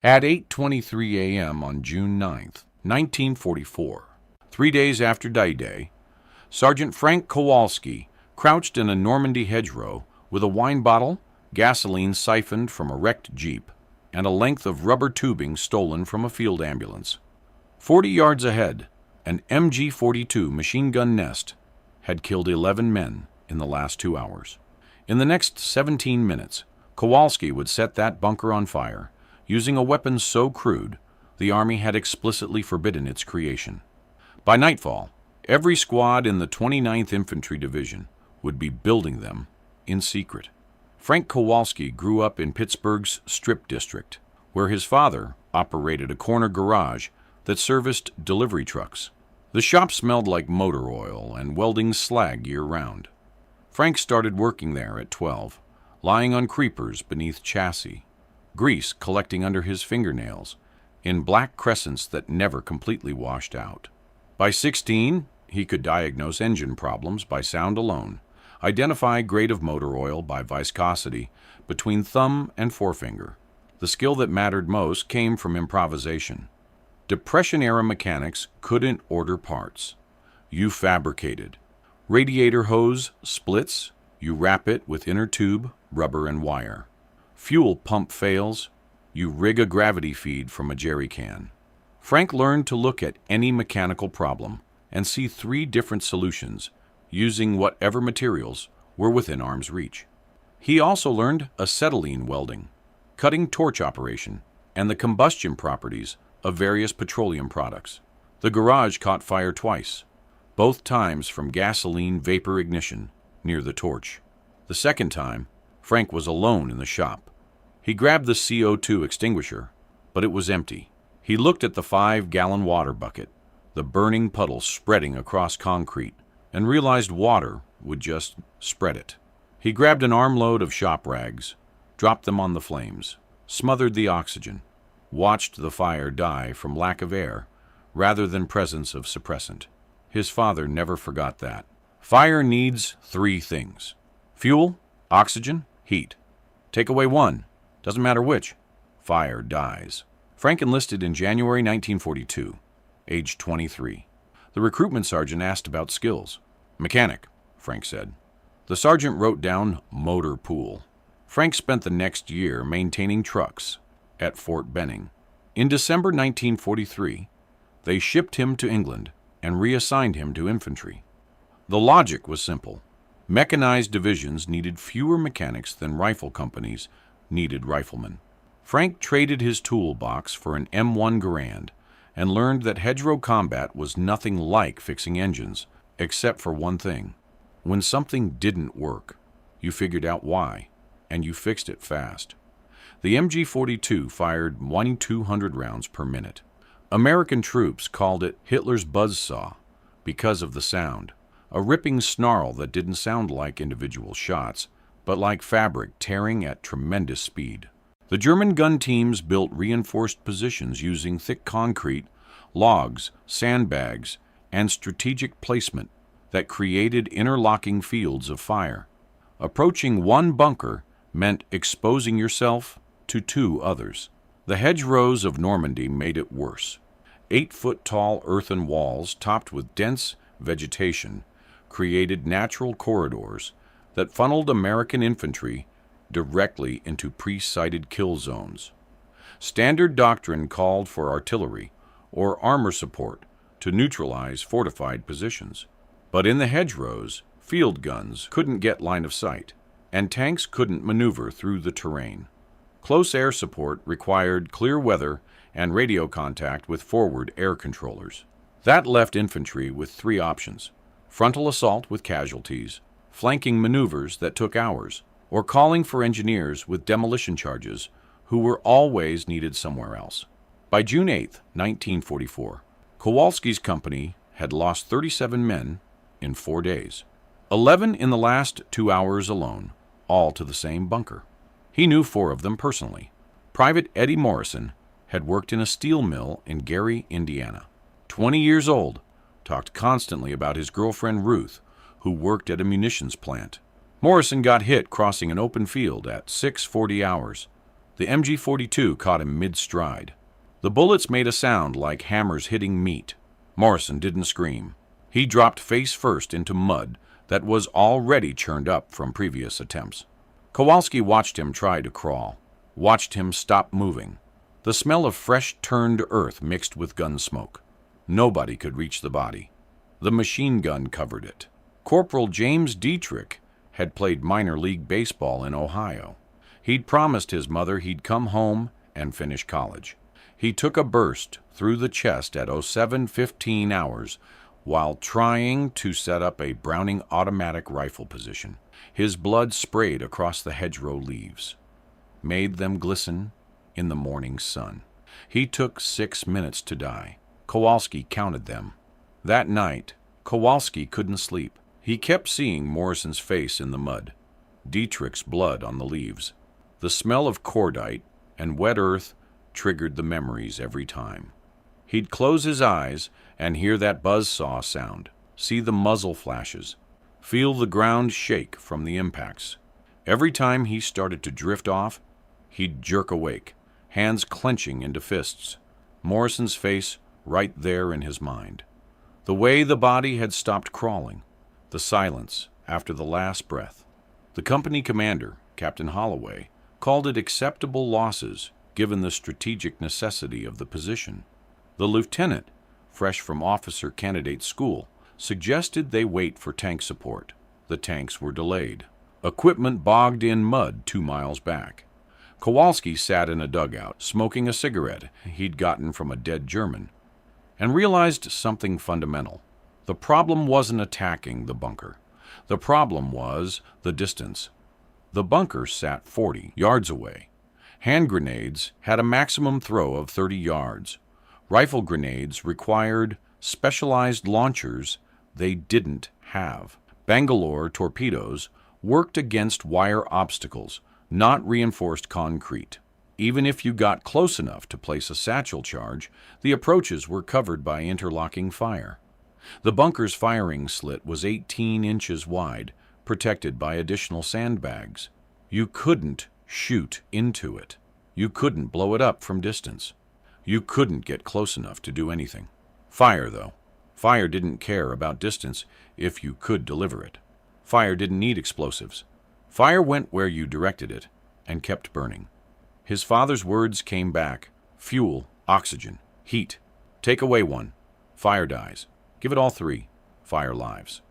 At 8:23 a.m. on June 9, 1944, 3 days after D-Day, Sergeant Frank Kowalski crouched in a Normandy hedgerow with a wine bottle, gasoline siphoned from a wrecked Jeep, and a length of rubber tubing stolen from a field ambulance. 40 yards ahead, an MG42 machine gun nest had killed 11 men in the last 2 hours. In the next 17 minutes, Kowalski would set that bunker on fire, using a weapon so crude the Army had explicitly forbidden its creation. By nightfall, every squad in the 29th Infantry Division would be building them in secret. Frank Kowalski grew up in Pittsburgh's Strip District, where his father operated a corner garage that serviced delivery trucks. The shop smelled like motor oil and welding slag year-round. Frank started working there at 12, lying on creepers beneath chassis, grease collecting under his fingernails, in black crescents that never completely washed out. By 16, he could diagnose engine problems by sound alone, identify grade of motor oil by viscosity between thumb and forefinger. The skill that mattered most came from improvisation. Depression-era mechanics couldn't order parts. You fabricated. Radiator hose splits, you wrap it with inner tube, rubber, and wire. Fuel pump fails, you rig a gravity feed from a jerry can. Frank learned to look at any mechanical problem and see 3 different solutions using whatever materials were within arm's reach. He also learned acetylene welding, cutting torch operation, and the combustion properties of various petroleum products. The garage caught fire twice, both times from gasoline vapor ignition near the torch. The second time, Frank was alone in the shop. He grabbed the CO2 extinguisher, but it was empty. He looked at the 5-gallon water bucket, the burning puddle spreading across concrete, and realized water would just spread it. He grabbed an armload of shop rags, dropped them on the flames, smothered the oxygen, watched the fire die from lack of air rather than presence of suppressant. His father never forgot that. Fire needs 3 things: fuel, oxygen, heat. Take away one, doesn't matter which, fire dies. Frank enlisted in January 1942, age 23. The recruitment sergeant asked about skills. Mechanic, Frank said. The sergeant wrote down motor pool. Frank spent the next year maintaining trucks at Fort Benning. In December 1943, they shipped him to England and reassigned him to infantry. The logic was simple. Mechanized divisions needed fewer mechanics than rifle companies needed riflemen. Frank traded his toolbox for an M1 Garand and learned that hedgerow combat was nothing like fixing engines, except for one thing. When something didn't work, you figured out why, and you fixed it fast. The MG42 fired 200 rounds per minute. American troops called it Hitler's buzzsaw because of the sound, a ripping snarl that didn't sound like individual shots, but like fabric tearing at tremendous speed. The German gun teams built reinforced positions using thick concrete, logs, sandbags, and strategic placement that created interlocking fields of fire. Approaching one bunker meant exposing yourself to 2 others. The hedgerows of Normandy made it worse. 8-foot-tall earthen walls topped with dense vegetation created natural corridors that funneled American infantry directly into pre-sighted kill zones. Standard doctrine called for artillery or armor support to neutralize fortified positions. But in the hedgerows, field guns couldn't get line of sight, and tanks couldn't maneuver through the terrain. Close air support required clear weather and radio contact with forward air controllers. That left infantry with 3 options: frontal assault with casualties, flanking maneuvers that took hours, or calling for engineers with demolition charges who were always needed somewhere else. By June 8, 1944, Kowalski's company had lost 37 men in 4 days. 11 in the last 2 hours alone, all to the same bunker. He knew 4 of them personally. Private Eddie Morrison had worked in a steel mill in Gary, Indiana. 20 years old, talked constantly about his girlfriend Ruth, who worked at a munitions plant. Morrison got hit crossing an open field at 6:40 hours. The MG42 caught him mid-stride. The bullets made a sound like hammers hitting meat. Morrison didn't scream. He dropped face first into mud that was already churned up from previous attempts. Kowalski watched him try to crawl, watched him stop moving. The smell of fresh turned earth mixed with gun smoke. Nobody could reach the body. The machine gun covered it. Corporal James Dietrich had played minor league baseball in Ohio. He'd promised his mother he'd come home and finish college. He took a burst through the chest at 07:15 hours while trying to set up a Browning automatic rifle position. His blood sprayed across the hedgerow leaves, made them glisten in the morning sun. He took 6 minutes to die. Kowalski counted them. That night, Kowalski couldn't sleep. He kept seeing Morrison's face in the mud, Dietrich's blood on the leaves. The smell of cordite and wet earth triggered the memories every time. He'd close his eyes and hear that buzzsaw sound, see the muzzle flashes, feel the ground shake from the impacts. Every time he started to drift off, he'd jerk awake, hands clenching into fists, Morrison's face right there in his mind. The way the body had stopped crawling, the silence after the last breath. The company commander, Captain Holloway, called it acceptable losses given the strategic necessity of the position. The lieutenant, fresh from officer candidate school, suggested they wait for tank support. The tanks were delayed. Equipment bogged in mud 2 miles back. Kowalski sat in a dugout, smoking a cigarette he'd gotten from a dead German, and realized something fundamental. The problem wasn't attacking the bunker. The problem was the distance. The bunker sat 40 yards away. Hand grenades had a maximum throw of 30 yards. Rifle grenades required specialized launchers they didn't have. Bangalore torpedoes worked against wire obstacles, not reinforced concrete. Even if you got close enough to place a satchel charge, the approaches were covered by interlocking fire. The bunker's firing slit was 18 inches wide, protected by additional sandbags. You couldn't shoot into it. You couldn't blow it up from distance. You couldn't get close enough to do anything. Fire, though. Fire didn't care about distance if you could deliver it. Fire didn't need explosives. Fire went where you directed it and kept burning. His father's words came back. Fuel, oxygen, heat. Take away one. Fire dies. Give it all 3. Fire lives.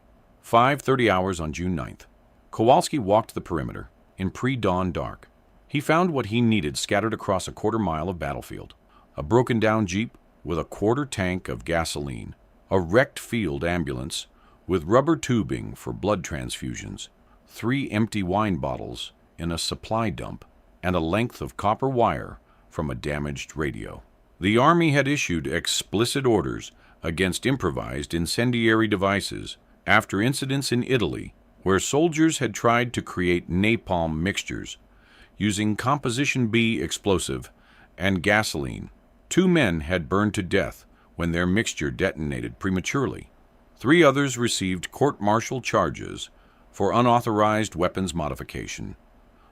5:30 hours on June 9th. Kowalski walked the perimeter in pre-dawn dark. He found what he needed scattered across a quarter mile of battlefield. A broken-down Jeep with a quarter tank of gasoline. A wrecked field ambulance with rubber tubing for blood transfusions. 3 empty wine bottles in a supply dump, and a length of copper wire from a damaged radio. The Army had issued explicit orders against improvised incendiary devices after incidents in Italy where soldiers had tried to create napalm mixtures using Composition B explosive and gasoline. 2 men had burned to death when their mixture detonated prematurely. 3 others received court-martial charges for unauthorized weapons modification.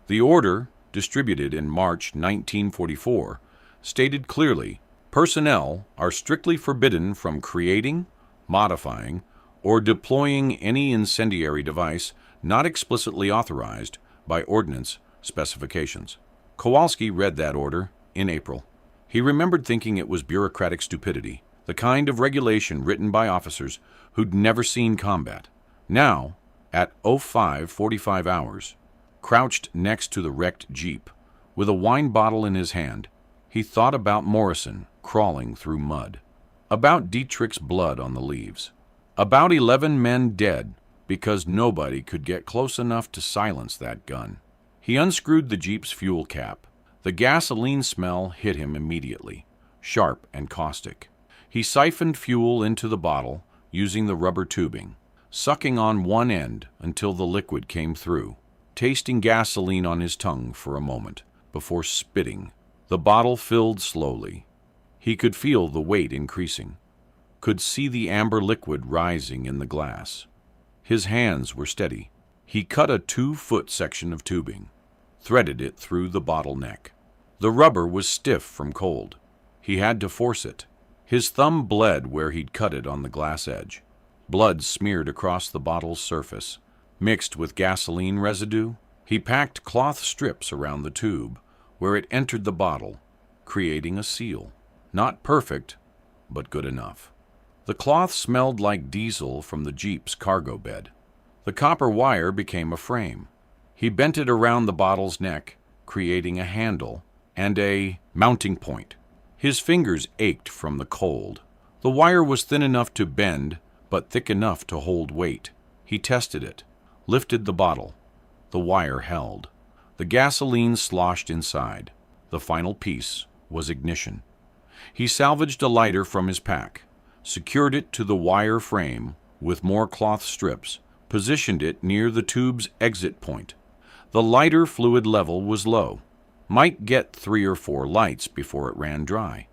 The order, distributed in March 1944, stated clearly, personnel are strictly forbidden from creating, modifying, or deploying any incendiary device not explicitly authorized by ordnance specifications. Kowalski read that order in April. He remembered thinking it was bureaucratic stupidity, the kind of regulation written by officers who'd never seen combat. Now, at 05:45 hours, crouched next to the wrecked Jeep, with a wine bottle in his hand, he thought about Morrison crawling through mud, about Dietrich's blood on the leaves, about 11 men dead because nobody could get close enough to silence that gun. He unscrewed the Jeep's fuel cap. The gasoline smell hit him immediately, sharp and caustic. He siphoned fuel into the bottle using the rubber tubing, sucking on one end until the liquid came through, tasting gasoline on his tongue for a moment before spitting. The bottle filled slowly. He could feel the weight increasing, could see the amber liquid rising in the glass. His hands were steady. He cut a 2-foot section of tubing, threaded it through the bottle neck, The rubber was stiff from cold. He had to force it. His thumb bled where he'd cut it on the glass edge. Blood smeared across the bottle's surface. Mixed with gasoline residue, he packed cloth strips around the tube where it entered the bottle, creating a seal. Not perfect, but good enough. The cloth smelled like diesel from the Jeep's cargo bed. The copper wire became a frame. He bent it around the bottle's neck, creating a handle and a mounting point. His fingers ached from the cold. The wire was thin enough to bend, but thick enough to hold weight. He tested it, lifted the bottle. The wire held. The gasoline sloshed inside. The final piece was ignition. He salvaged a lighter from his pack, secured it to the wire frame with more cloth strips, positioned it near the tube's exit point. The lighter fluid level was low. Might get 3 or 4 lights before it ran dry.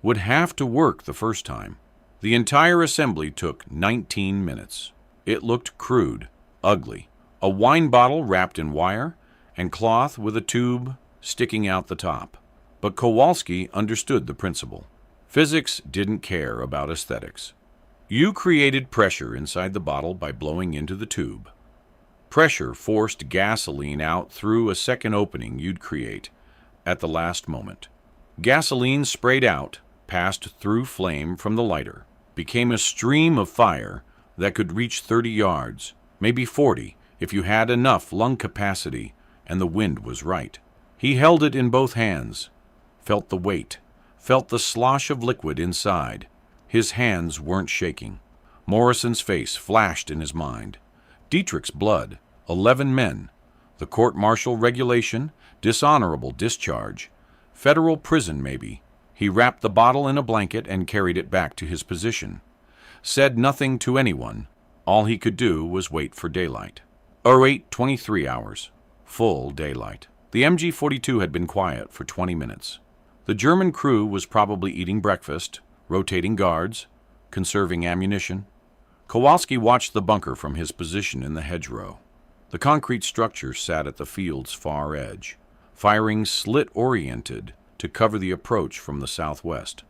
Would have to work the first time. The entire assembly took 19 minutes. It looked crude, ugly. A wine bottle wrapped in wire and cloth with a tube sticking out the top. But Kowalski understood the principle. Physics didn't care about aesthetics. You created pressure inside the bottle by blowing into the tube. Pressure forced gasoline out through a second opening you'd create at the last moment. Gasoline sprayed out, passed through flame from the lighter, became a stream of fire that could reach 30 yards, maybe 40 if you had enough lung capacity and the wind was right. He held it in both hands, felt the weight, felt the slosh of liquid inside. His hands weren't shaking. Morrison's face flashed in his mind. Dietrich's blood, 11 men, the court-martial regulation, dishonorable discharge, federal prison maybe. He wrapped the bottle in a blanket and carried it back to his position. Said nothing to anyone. All he could do was wait for daylight. Wait 23 hours. Full daylight. The MG42 had been quiet for 20 minutes. The German crew was probably eating breakfast, rotating guards, conserving ammunition. Kowalski watched the bunker from his position in the hedgerow. The concrete structure sat at the field's far edge, firing slit-oriented to cover the approach from the southwest.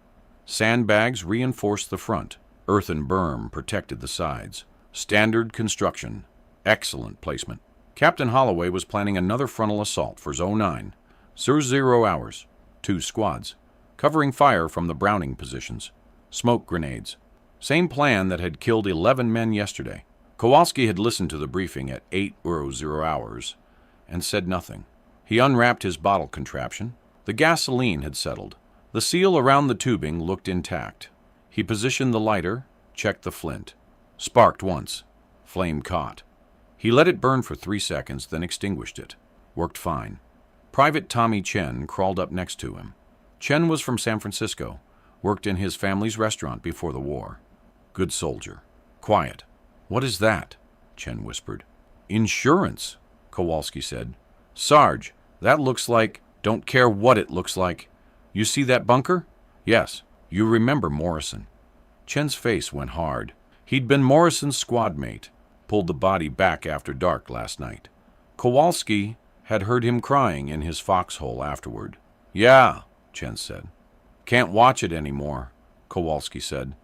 Sandbags reinforced the front. Earthen berm protected the sides. Standard construction. Excellent placement. Captain Holloway was planning another frontal assault for Zone 9. 0 hours. 2 squads. Covering fire from the Browning positions. Smoke grenades. Same plan that had killed 11 men yesterday. Kowalski had listened to the briefing at 8:00 hours and said nothing. He unwrapped his bottle contraption. The gasoline had settled. The seal around the tubing looked intact. He positioned the lighter, checked the flint. Sparked once. Flame caught. He let it burn for 3 seconds, then extinguished it. Worked fine. Private Tommy Chen crawled up next to him. Chen was from San Francisco. Worked in his family's restaurant before the war. Good soldier. Quiet. What is that? Chen whispered. Insurance, Kowalski said. Sarge, that looks like, don't care what it looks like. You see that bunker? Yes. You remember Morrison. Chen's face went hard. He'd been Morrison's squad mate. Pulled the body back after dark last night. Kowalski had heard him crying in his foxhole afterward. Yeah, Chen said. Can't watch it anymore, Kowalski said.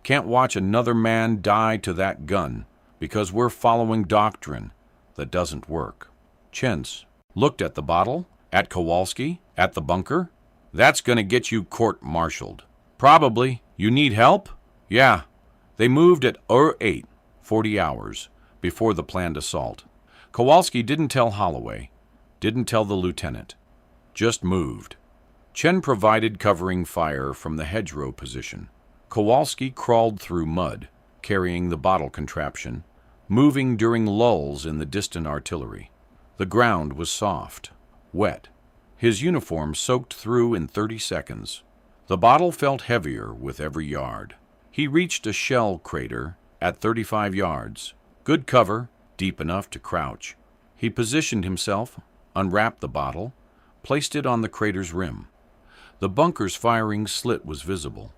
Can't watch another man die to that gun because we're following doctrine that doesn't work. Chens looked at the bottle, at Kowalski, at the bunker. That's gonna get you court-martialed. Probably. You need help? Yeah. They moved at 8, 40 hours, before the planned assault. Kowalski didn't tell Holloway, didn't tell the lieutenant. Just moved. Chen provided covering fire from the hedgerow position. Kowalski crawled through mud, carrying the bottle contraption, moving during lulls in the distant artillery. The ground was soft, wet. His uniform soaked through in 30 seconds. The bottle felt heavier with every yard. He reached a shell crater at 35 yards. Good cover, deep enough to crouch. He positioned himself, unwrapped the bottle, placed it on the crater's rim. The bunker's firing slit was visible.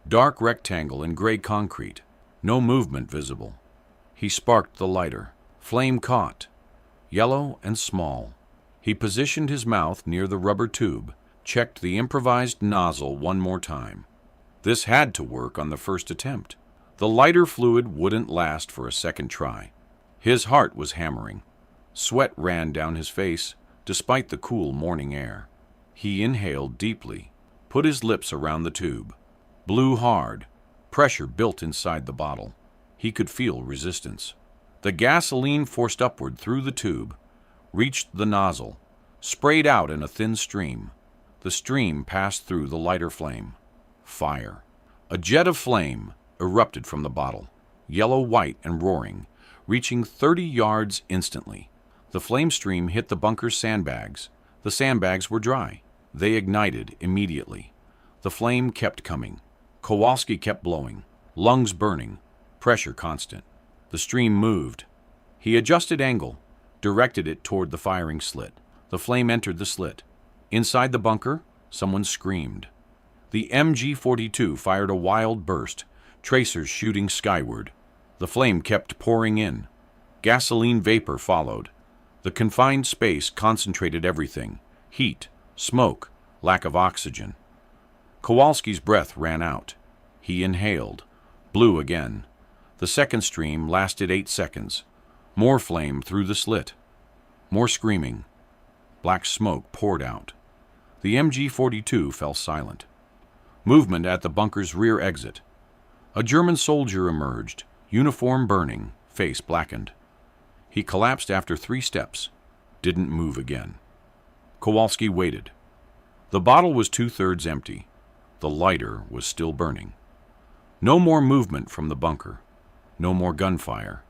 Dark rectangle in gray concrete. No movement visible. He sparked the lighter. Flame caught. Yellow and small. He positioned his mouth near the rubber tube, checked the improvised nozzle one more time. This had to work on the first attempt. The lighter fluid wouldn't last for a second try. His heart was hammering. Sweat ran down his face, despite the cool morning air. He inhaled deeply, put his lips around the tube, blew hard. Pressure built inside the bottle. He could feel resistance. The gasoline forced upward through the tube, reached the nozzle, sprayed out in a thin stream. The stream passed through the lighter flame. Fire. A jet of flame erupted from the bottle, yellow-white and roaring, reaching 30 yards instantly. The flame stream hit the bunker's sandbags. The sandbags were dry. They ignited immediately. The flame kept coming. Kowalski kept blowing, lungs burning, pressure constant. The stream moved. He adjusted angle, directed it toward the firing slit. The flame entered the slit. Inside the bunker, someone screamed. The MG42 fired a wild burst, tracers shooting skyward. The flame kept pouring in. Gasoline vapor followed. The confined space concentrated everything: heat, smoke, lack of oxygen. Kowalski's breath ran out. He inhaled, blew again. The second stream lasted 8 seconds. More flame through the slit. More screaming. Black smoke poured out. The MG42 fell silent. Movement at the bunker's rear exit. A German soldier emerged, uniform burning, face blackened. He collapsed after 3 steps, didn't move again. Kowalski waited. The bottle was 2/3 empty. The lighter was still burning. No more movement from the bunker. No more gunfire.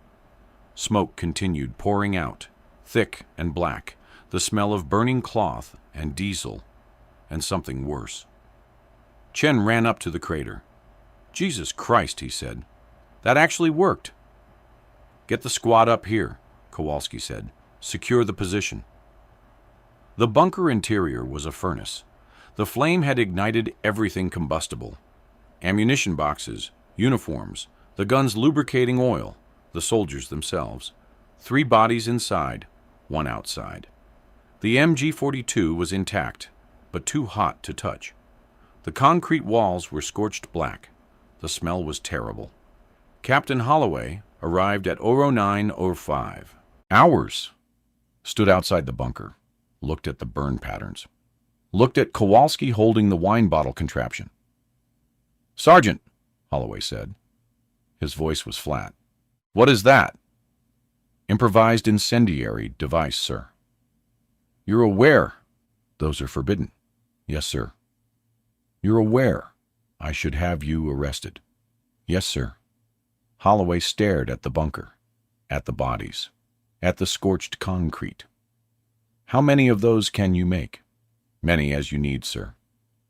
Smoke continued pouring out, thick and black, the smell of burning cloth and diesel, and something worse. Chen ran up to the crater. "Jesus Christ," he said. "That actually worked." "Get the squad up here," Kowalski said. "Secure the position." The bunker interior was a furnace. The flame had ignited everything combustible. Ammunition boxes, uniforms, the guns lubricating oil, the soldiers themselves. 3 bodies inside, 1 outside. The MG42 was intact, but too hot to touch. The concrete walls were scorched black. The smell was terrible. Captain Holloway arrived at 09:05. Hours. Stood outside the bunker, looked at the burn patterns. Looked at Kowalski holding the wine bottle contraption. "Sergeant," Holloway said. His voice was flat. "What is that?" "Improvised incendiary device, sir." "You're aware those are forbidden?" "Yes, sir." "You're aware I should have you arrested?" "Yes, sir." Holloway stared at the bunker, at the bodies, at the scorched concrete. "How many of those can you make?" "Many as you need, sir.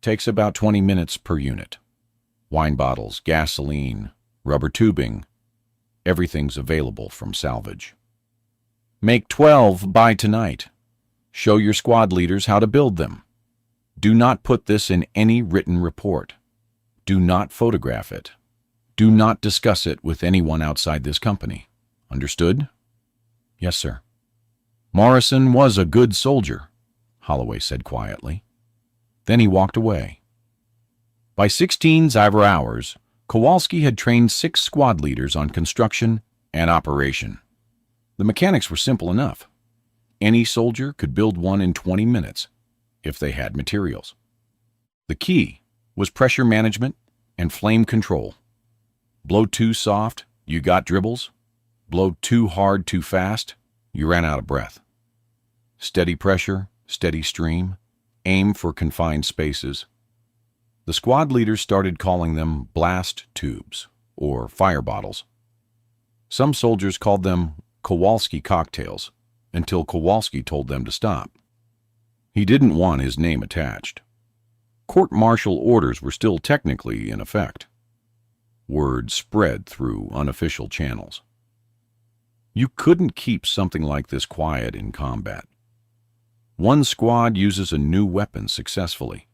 Takes about 20 minutes per unit. Wine bottles, gasoline, rubber tubing. Everything's available from salvage." "Make 12 by tonight. Show your squad leaders how to build them. Do not put this in any written report. Do not photograph it. Do not discuss it with anyone outside this company. Understood?" "Yes, sir." "Morrison was a good soldier," Holloway said quietly. Then he walked away. By 16 hours, Kowalski had trained 6 squad leaders on construction and operation. The mechanics were simple enough. Any soldier could build one in 20 minutes, if they had materials. The key was pressure management and flame control. Blow too soft, you got dribbles. Blow too hard too fast, you ran out of breath. Steady pressure, steady stream, aim for confined spaces. The squad leaders started calling them blast tubes, or fire bottles. Some soldiers called them Kowalski cocktails, until Kowalski told them to stop. He didn't want his name attached. Court-martial orders were still technically in effect. Word spread through unofficial channels. You couldn't keep something like this quiet in combat. One squad uses a new weapon successfully.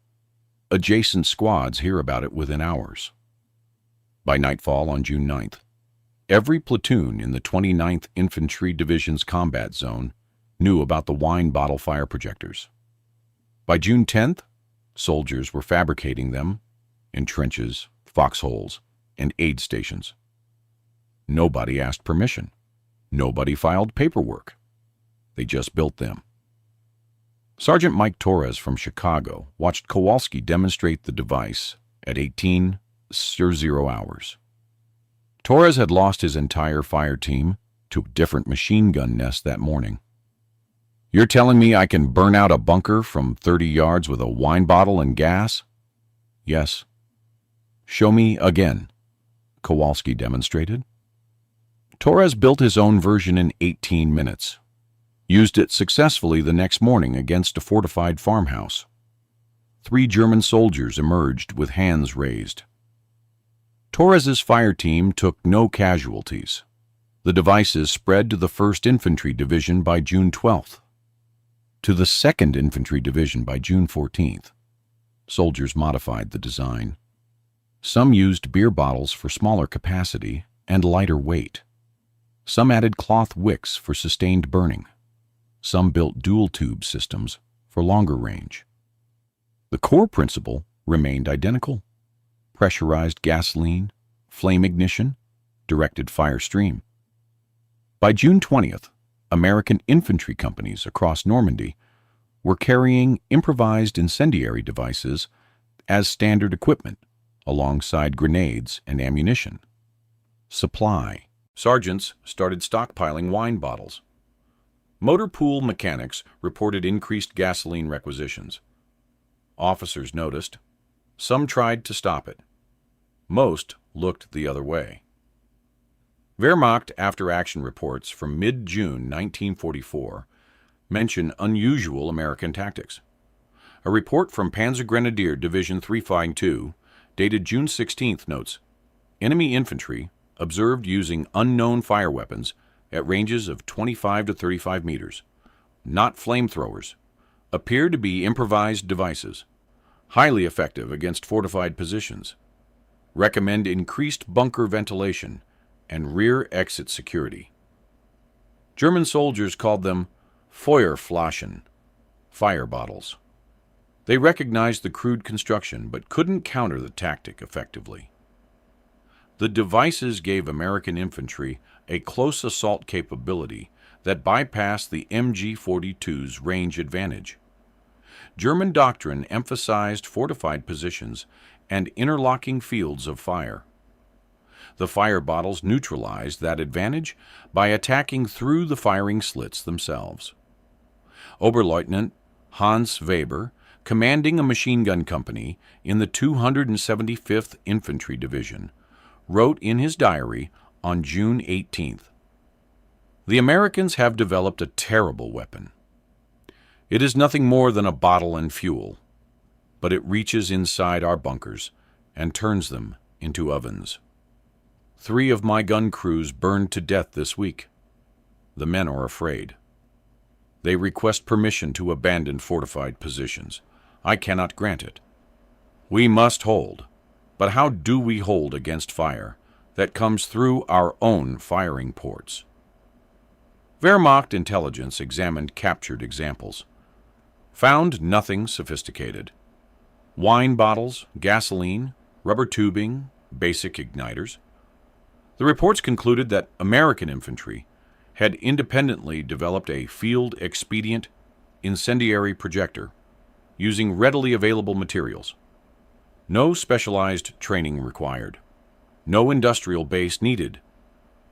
Adjacent squads hear about it within hours. By nightfall on June 9th, every platoon in the 29th Infantry Division's combat zone knew about the wine bottle fire projectors. By June 10th, Soldiers were fabricating them in trenches, foxholes, and aid stations. Nobody asked permission. Nobody filed paperwork. They just built them. Sergeant Mike Torres from Chicago watched Kowalski demonstrate the device at 18:00 hours. Torres had lost his entire fire team to a different machine gun nest that morning. "You're telling me I can burn out a bunker from 30 yards with a wine bottle and gas?" "Yes." "Show me again," Kowalski demonstrated. Torres built his own version in 18 minutes. Used it successfully the next morning against a fortified farmhouse. 3 German soldiers emerged with hands raised. Torres's fire team took no casualties. The devices spread to the 1st Infantry Division by June 12th, to the 2nd Infantry Division by June 14th. Soldiers modified the design. Some used beer bottles for smaller capacity and lighter weight. Some added cloth wicks for sustained burning. Some built dual-tube systems for longer range. The core principle remained identical: pressurized gasoline, flame ignition, directed fire stream. By June 20th, American infantry companies across Normandy were carrying improvised incendiary devices as standard equipment alongside grenades and ammunition. Supply. Sergeants started stockpiling wine bottles. Motor pool mechanics reported increased gasoline requisitions. Officers noticed. Some tried to stop it. Most looked the other way. Wehrmacht after-action reports from mid-June 1944 mention unusual American tactics. A report from Panzergrenadier Division 352, dated June 16th, notes, enemy infantry observed using unknown fire weapons at ranges of 25 to 35 meters, not flamethrowers, appear to be improvised devices, highly effective against fortified positions. Recommend increased bunker ventilation and rear exit security. German soldiers called them Feuerflaschen, fire bottles. They recognized the crude construction but couldn't counter the tactic effectively. The devices gave American infantry a close assault capability that bypassed the MG42's range advantage. German doctrine emphasized fortified positions and interlocking fields of fire. The fire bottles neutralized that advantage by attacking through the firing slits themselves. Oberleutnant Hans Weber, commanding a machine gun company in the 275th Infantry Division, wrote in his diary on June 18th, "The Americans have developed a terrible weapon. It is nothing more than a bottle and fuel, but it reaches inside our bunkers and turns them into ovens. 3 of my gun crews burned to death this week. The men are afraid. They request permission to abandon fortified positions. I cannot grant it. We must hold, but how do we hold against fire that comes through our own firing ports?" Wehrmacht intelligence examined captured examples. Found nothing sophisticated. Wine bottles, gasoline, rubber tubing, basic igniters. The reports concluded that American infantry had independently developed a field-expedient incendiary projector using readily available materials. No specialized training required. No industrial base needed.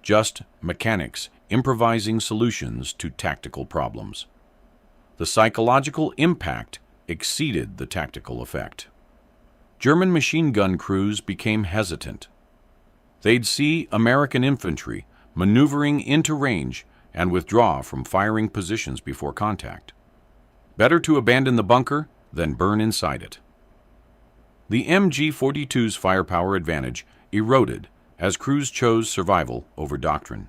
Just mechanics improvising solutions to tactical problems. The psychological impact exceeded the tactical effect. German machine gun crews became hesitant. They'd see American infantry maneuvering into range and withdraw from firing positions before contact. Better to abandon the bunker than burn inside it. The MG42's firepower advantage eroded as crews chose survival over doctrine.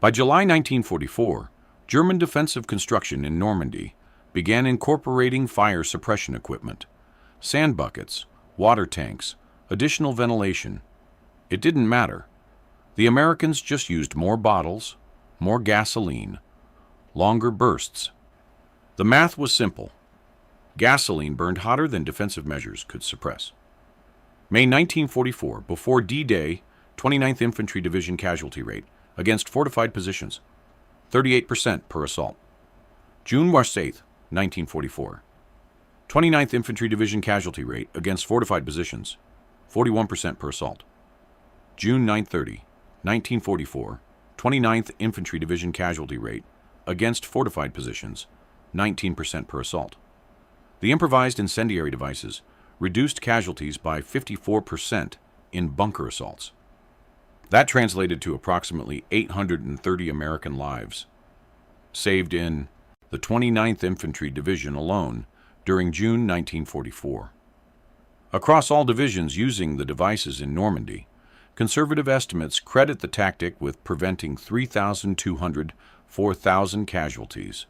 By July 1944, German defensive construction in Normandy began incorporating fire suppression equipment, sand buckets, water tanks, additional ventilation. It didn't matter. The Americans just used more bottles, more gasoline, longer bursts. The math was simple. Gasoline burned hotter than defensive measures could suppress. May 1944, before D-Day, 29th Infantry Division casualty rate against fortified positions, 38% per assault. June 8th, 1944. 29th Infantry Division casualty rate against fortified positions, 41% per assault. June 9/30, 1944. 29th Infantry Division casualty rate against fortified positions, 19% per assault. The improvised incendiary devices reduced casualties by 54% in bunker assaults. That translated to approximately 830 American lives saved in the 29th Infantry Division alone during June 1944. Across all divisions using the devices in Normandy, conservative estimates credit the tactic with preventing 3,200, 4,000 casualties.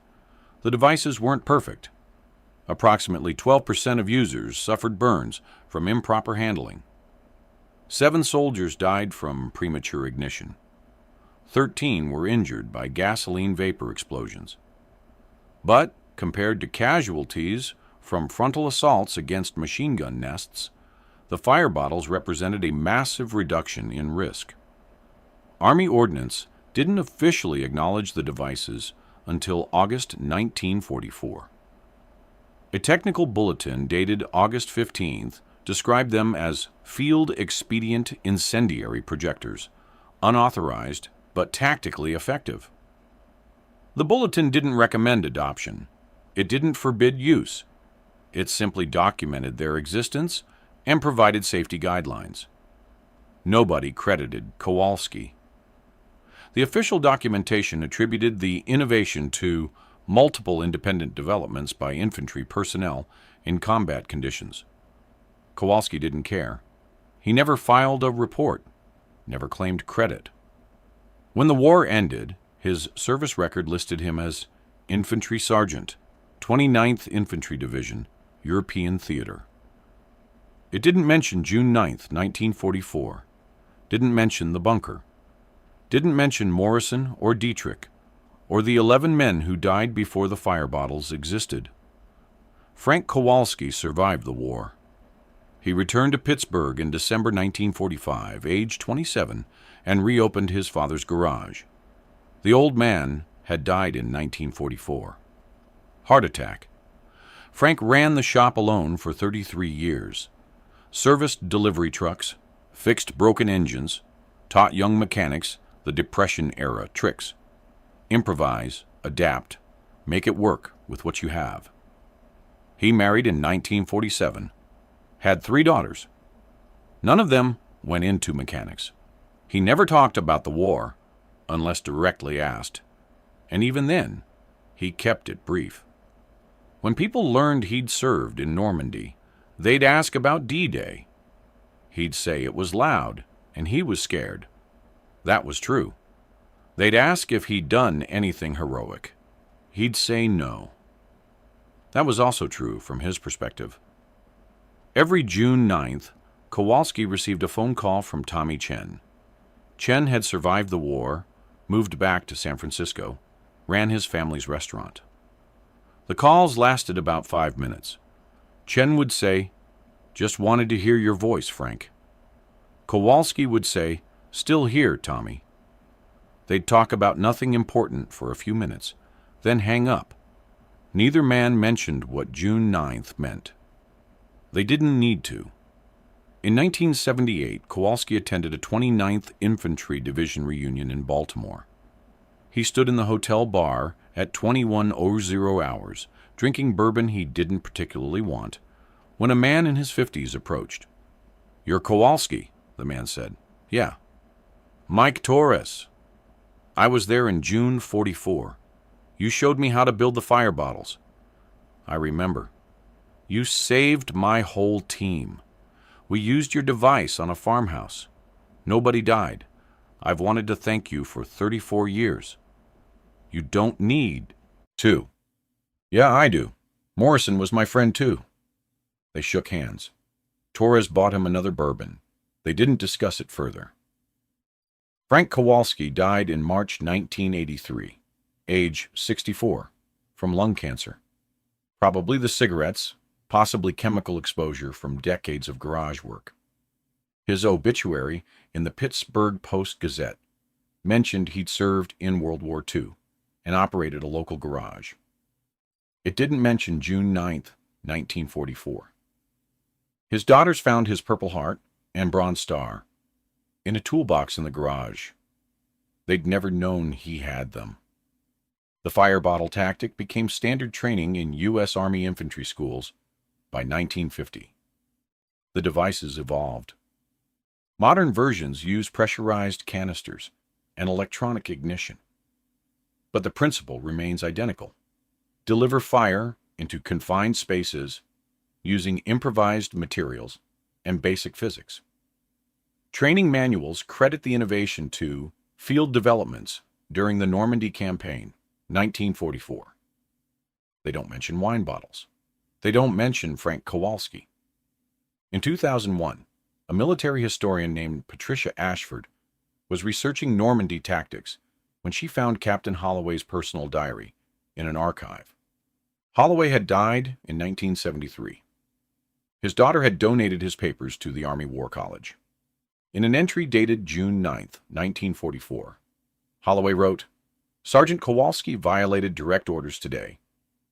The devices weren't perfect. Approximately 12% of users suffered burns from improper handling. 7 soldiers died from premature ignition. 13 were injured by gasoline vapor explosions. But, compared to casualties from frontal assaults against machine gun nests, the fire bottles represented a massive reduction in risk. Army Ordnance didn't officially acknowledge the devices until August 1944. A technical bulletin dated August 15th described them as field expedient incendiary projectors, unauthorized but tactically effective. The bulletin didn't recommend adoption. It didn't forbid use. It simply documented their existence and provided safety guidelines. Nobody credited Kowalski. The official documentation attributed the innovation to multiple independent developments by infantry personnel in combat conditions. Kowalski didn't care. He never filed a report, never claimed credit. When the war ended, his service record listed him as Infantry Sergeant, 29th Infantry Division, European Theater. It didn't mention June 9th, 1944, didn't mention the bunker, didn't mention Morrison or Dietrich, or the 11 men who died before the fire bottles existed. Frank Kowalski survived the war. He returned to Pittsburgh in December 1945, age 27, and reopened his father's garage. The old man had died in 1944. Heart attack. Frank ran the shop alone for 33 years. Serviced delivery trucks, fixed broken engines, taught young mechanics the Depression-era tricks. Improvise, adapt, make it work with what you have. He married in 1947, had 3 daughters. None of them went into mechanics. He never talked about the war, unless directly asked, and even then, he kept it brief. When people learned he'd served in Normandy, they'd ask about D-Day. He'd say it was loud, and he was scared. That was true. They'd ask if he'd done anything heroic. He'd say no. That was also true from his perspective. Every June 9th, Kowalski received a phone call from Tommy Chen. Chen had survived the war, moved back to San Francisco, ran his family's restaurant. The calls lasted about 5 minutes. Chen would say, "Just wanted to hear your voice, Frank." Kowalski would say, "Still here, Tommy." They'd talk about nothing important for a few minutes, then hang up. Neither man mentioned what June 9th meant. They didn't need to. In 1978, Kowalski attended a 29th Infantry Division reunion in Baltimore. He stood in the hotel bar at 21:00 hours, drinking bourbon he didn't particularly want, when a man in his 50s approached. "You're Kowalski," the man said. "Yeah." "Mike Torres. I was there in June 44. You showed me how to build the fire bottles." "I remember. You saved my whole team. We used your device on a farmhouse. Nobody died. I've wanted to thank you for 34 years. You don't need to." "Yeah, I do. Morrison was my friend too." They shook hands. Torres bought him another bourbon. They didn't discuss it further. Frank Kowalski died in March 1983, age 64, from lung cancer. Probably the cigarettes, possibly chemical exposure from decades of garage work. His obituary in the Pittsburgh Post-Gazette mentioned he'd served in World War II and operated a local garage. It didn't mention June 9th, 1944. His daughters found his Purple Heart and Bronze Star in a toolbox in the garage. They'd never known he had them. The fire bottle tactic became standard training in U.S. Army infantry schools by 1950. The devices evolved. Modern versions use pressurized canisters and electronic ignition. But the principle remains identical. Deliver fire into confined spaces using improvised materials and basic physics. Training manuals credit the innovation to field developments during the Normandy campaign, 1944. They don't mention wine bottles. They don't mention Frank Kowalski. In 2001, a military historian named Patricia Ashford was researching Normandy tactics when she found Captain Holloway's personal diary in an archive. Holloway had died in 1973. His daughter had donated his papers to the Army War College. In an entry dated June 9th, 1944, Holloway wrote, "Sergeant Kowalski violated direct orders today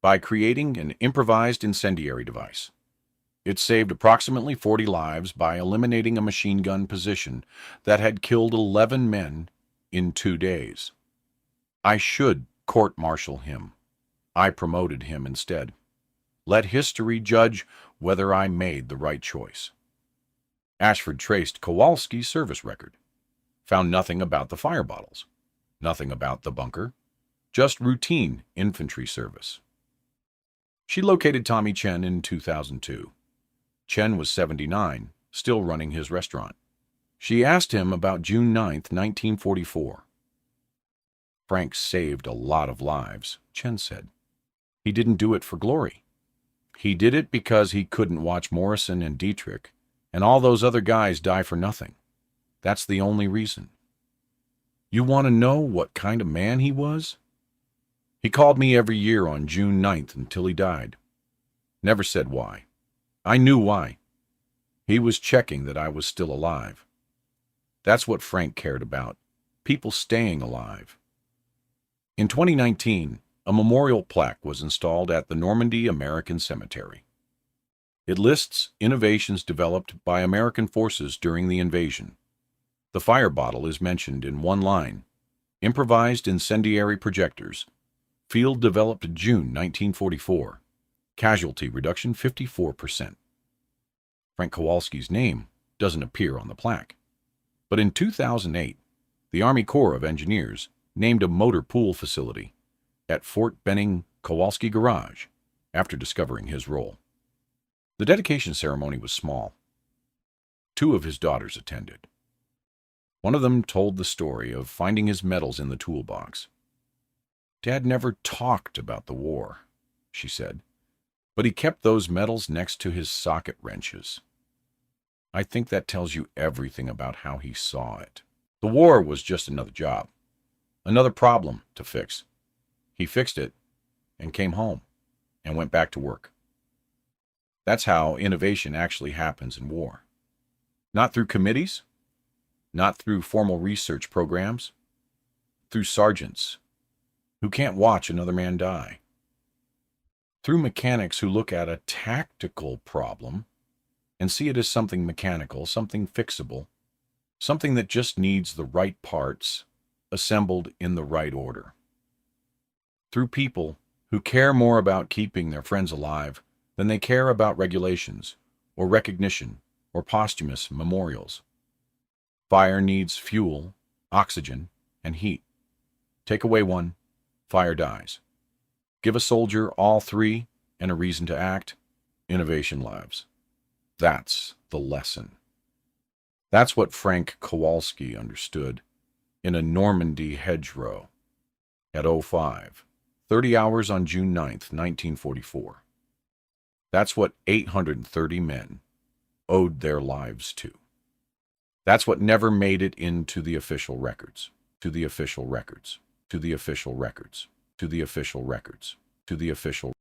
by creating an improvised incendiary device. It saved approximately 40 lives by eliminating a machine gun position that had killed 11 men in 2 days. I should court-martial him. I promoted him instead. Let history judge whether I made the right choice." Ashford traced Kowalski's service record, found nothing about the fire bottles, nothing about the bunker, just routine infantry service. She located Tommy Chen in 2002. Chen was 79, still running his restaurant. She asked him about June 9th, 1944. "Frank saved a lot of lives," Chen said. "He didn't do it for glory. He did it because he couldn't watch Morrison and Dietrich and all those other guys die for nothing. That's the only reason." You want to know what kind of man he was? He called me every year on June 9th until he died. Never said why. I knew why. He was checking that I was still alive. That's what Frank cared about, people staying alive. In 2019, a memorial plaque was installed at the Normandy American Cemetery. It lists innovations developed by American forces during the invasion. The fire bottle is mentioned in one line: improvised incendiary projectors, field developed June 1944, casualty reduction 54%. Frank Kowalski's name doesn't appear on the plaque. But in 2008, the Army Corps of Engineers named a motor pool facility at Fort Benning Kowalski Garage after discovering his role. The dedication ceremony was small. 2 of his daughters attended. One of them told the story of finding his medals in the toolbox. "Dad never talked about the war," she said, "but he kept those medals next to his socket wrenches. I think that tells you everything about how he saw it. The war was just another job, another problem to fix. He fixed it and came home and went back to work." That's how innovation actually happens in war. Not through committees, not through formal research programs, through sergeants who can't watch another man die. Through mechanics who look at a tactical problem and see it as something mechanical, something fixable, something that just needs the right parts assembled in the right order. Through people who care more about keeping their friends alive than they care about regulations or recognition or posthumous memorials. Fire needs fuel, oxygen, and heat. Take away one, fire dies. Give a soldier all 3 and a reason to act, innovation lives. That's the lesson. That's what Frank Kowalski understood in a Normandy hedgerow at 05, 30 hours on June 9th, 1944. That's what 830 men owed their lives to. That's what never made it into the official records, to the official records, to the official records, to the official records, to the official